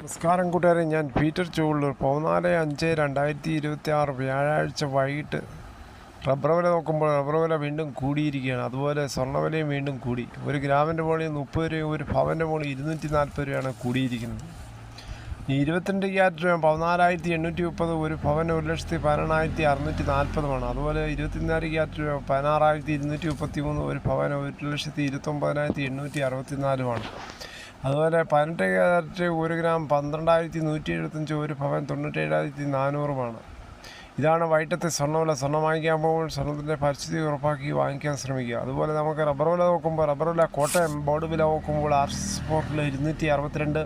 നമസ്കാരം കൂട്ടുകാരെ, ഞാൻ പീറ്റർ ചൂള്ളൂർ. 14/5/2026 വ്യാഴാഴ്ച വൈകിട്ട് റബ്ബർ വില നോക്കുമ്പോൾ റബ്ബർ വില വീണ്ടും കൂടിയിരിക്കുകയാണ്. അതുപോലെ സ്വർണ്ണവിലയും വീണ്ടും കൂടി. ഒരു ഗ്രാമിൻ്റെ മുകളിൽ 30 രൂപയും ഒരു പവൻ്റെ മുകളിൽ 240 രൂപയാണ് കൂടിയിരിക്കുന്നത്. 22 ക്യാരറ്റ് രൂപ 14,830, ഒരു പവന് 1,11,640 അതുപോലെ 24 ക്യാരറ്റ് രൂപ 16,233, ഒരു പവന് 1,29,864. അതുപോലെ 18 ക്യാരറ്റ് 1 ഗ്രാം 12,175, ഒരു പവൻ 97,400. ഇതാണ് വൈകിട്ടത്തെ സ്വർണ്ണവില. സ്വർണ്ണം വാങ്ങിക്കാൻ പോകുമ്പോൾ സ്വർണ്ണത്തിൻ്റെ പരിസ്ഥിതി ഉറപ്പാക്കി വാങ്ങിക്കാൻ ശ്രമിക്കുക. അതുപോലെ നമുക്ക് റബ്ബർ വില നോക്കുമ്പോൾ റബ്ബർ വില കോട്ടയം ബോർഡ് വില നോക്കുമ്പോൾ RSS ഫോർക്കിൽ 262,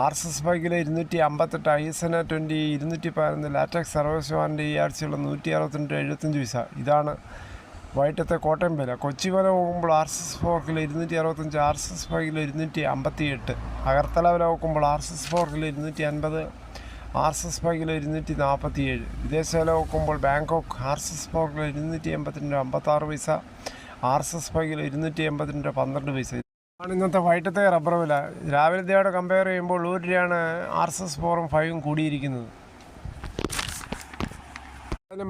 RSS ബൈക്കിൽ 258, ISN 20 211, ലാറ്റക്സ് സർവീസ് ഈ ആഴ്ചയുള്ള 162.75. ഇതാണ് വൈകിട്ടത്തെ കോട്ടയം വില. കൊച്ചി വില നോക്കുമ്പോൾ RSS ഫോർക്കിൽ 265, RSS ബൈക്കിൽ 258, അഗർത്തല വില നോക്കുമ്പോൾ RSS ഫോർക്കിൽ 250, RSS ബൈക്കിൽ 247. വിദേശ വില നോക്കുമ്പോൾ ബാങ്കോക്ക് RSS ഫോർക്കിൽ 282.56, RSS ബൈക്കിൽ 282.12. ആണ് ഇന്നത്തെ വൈകിട്ടത്തെ റബ്ബർ വില. രാവിലത്തെയോടെ കമ്പയർ ചെയ്യുമ്പോൾ 100 രൂപയാണ് RSS 4ഉം 5ഉം കൂടിയിരിക്കുന്നത്.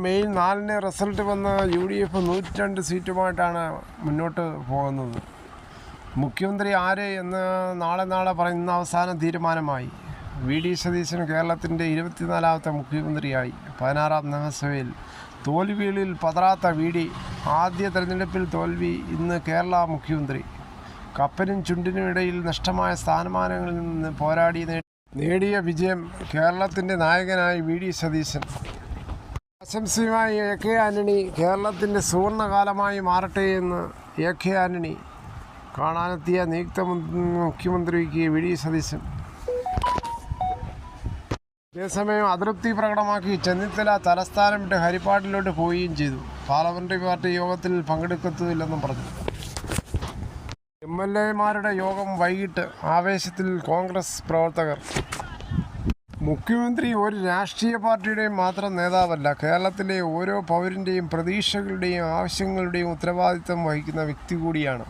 മെയ് 4 റിസൾട്ട് വന്ന UDF 102 സീറ്റുമായിട്ടാണ് മുന്നോട്ട് പോകുന്നത്. മുഖ്യമന്ത്രി ആര് എന്ന് നാളെ പറയുന്ന അവസാന തീരുമാനമായി. VD സതീശൻ കേരളത്തിൻ്റെ 24ാമത്തെ മുഖ്യമന്ത്രിയായി. 16ാം നിയമസഭയിൽ തോൽവികളിൽ പതറാത്ത VD. ആദ്യ തെരഞ്ഞെടുപ്പിൽ തോൽവി. ഇന്ന് കേരള മുഖ്യമന്ത്രി. കപ്പനും ചുണ്ടിനും ഇടയിൽ നഷ്ടമായ സ്ഥാനമാനങ്ങളിൽ നിന്ന് പോരാടി നേടിയ വിജയം. കേരളത്തിൻ്റെ നായകനായി VD സതീശൻ. ആശംസയുമായി AK ആന്റണി. കേരളത്തിൻ്റെ സുവർണകാലമായി മാറട്ടെ എന്ന് AK ആന്റണി കാണാനെത്തിയ നിയുക്ത മുഖ്യമന്ത്രിക്ക് VD സതീശൻ. അതേസമയം അതൃപ്തി പ്രകടമാക്കി ചെന്നിത്തല തലസ്ഥാനം വിട്ട് ഹരിപ്പാട്ടിലോട്ട് പോവുകയും ചെയ്തു. പാർലമെൻ്ററി പാർട്ടി യോഗത്തിൽ പങ്കെടുക്കത്തില്ലെന്നും പറഞ്ഞു. MLA മാരുടെ യോഗം വൈകിട്ട്. ആവേശത്തിൽ കോൺഗ്രസ് പ്രവർത്തകർ. മുഖ്യമന്ത്രി ഒരു രാഷ്ട്രീയ പാർട്ടിയുടെയും മാത്രം നേതാവല്ല, കേരളത്തിലെ ഓരോ പൗരൻ്റെയും പ്രതീക്ഷകളുടെയും ആവശ്യങ്ങളുടെയും ഉത്തരവാദിത്തം വഹിക്കുന്ന വ്യക്തി കൂടിയാണ്.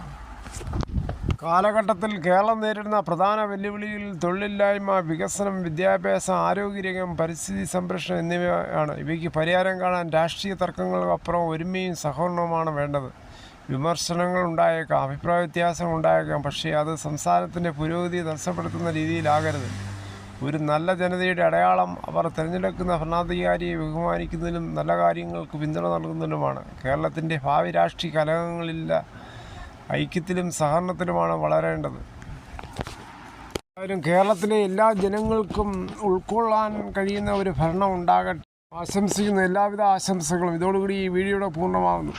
കാലഘട്ടത്തിൽ കേരളം നേരിടുന്ന പ്രധാന വെല്ലുവിളികളിൽ തൊഴിലില്ലായ്മ, വികസനം, വിദ്യാഭ്യാസം, ആരോഗ്യരംഗം, പരിസ്ഥിതി സംരക്ഷണം എന്നിവയാണ്. ഇവയ്ക്ക് പരിഹാരം കാണാൻ രാഷ്ട്രീയ തർക്കങ്ങൾക്കപ്പുറം ഒരുമയും സഹകരണവുമാണ് വേണ്ടത്. വിമർശനങ്ങൾ ഉണ്ടായേക്കാം, അഭിപ്രായ വ്യത്യാസങ്ങൾ ഉണ്ടായേക്കാം, പക്ഷേ അത് സംസ്ഥാനത്തിൻ്റെ പുരോഗതിയെ തടസ്സപ്പെടുത്തുന്ന രീതിയിലാകരുത്. ഒരു നല്ല ജനതയുടെ അടയാളം അവർ തിരഞ്ഞെടുക്കുന്ന ഭരണാധികാരിയെ ബഹുമാനിക്കുന്നതിലും നല്ല കാര്യങ്ങൾക്ക് പിന്തുണ നൽകുന്നതിലുമാണ്. കേരളത്തിൻ്റെ ഭാവി രാഷ്ട്രീയ കലഹങ്ങളില്ല, ഐക്യത്തിലും സഹകരണത്തിലുമാണ് വളരേണ്ടത്. കേരളത്തിലെ എല്ലാ ജനങ്ങൾക്കും ഉൾക്കൊള്ളാൻ കഴിയുന്ന ഒരു ഭരണം ഉണ്ടാകട്ടെ. ആശംസിക്കുന്ന എല്ലാവിധ ആശംസകളും. ഇതോടുകൂടി ഈ വീഡിയോയുടെ പൂർണ്ണമാകുന്നു.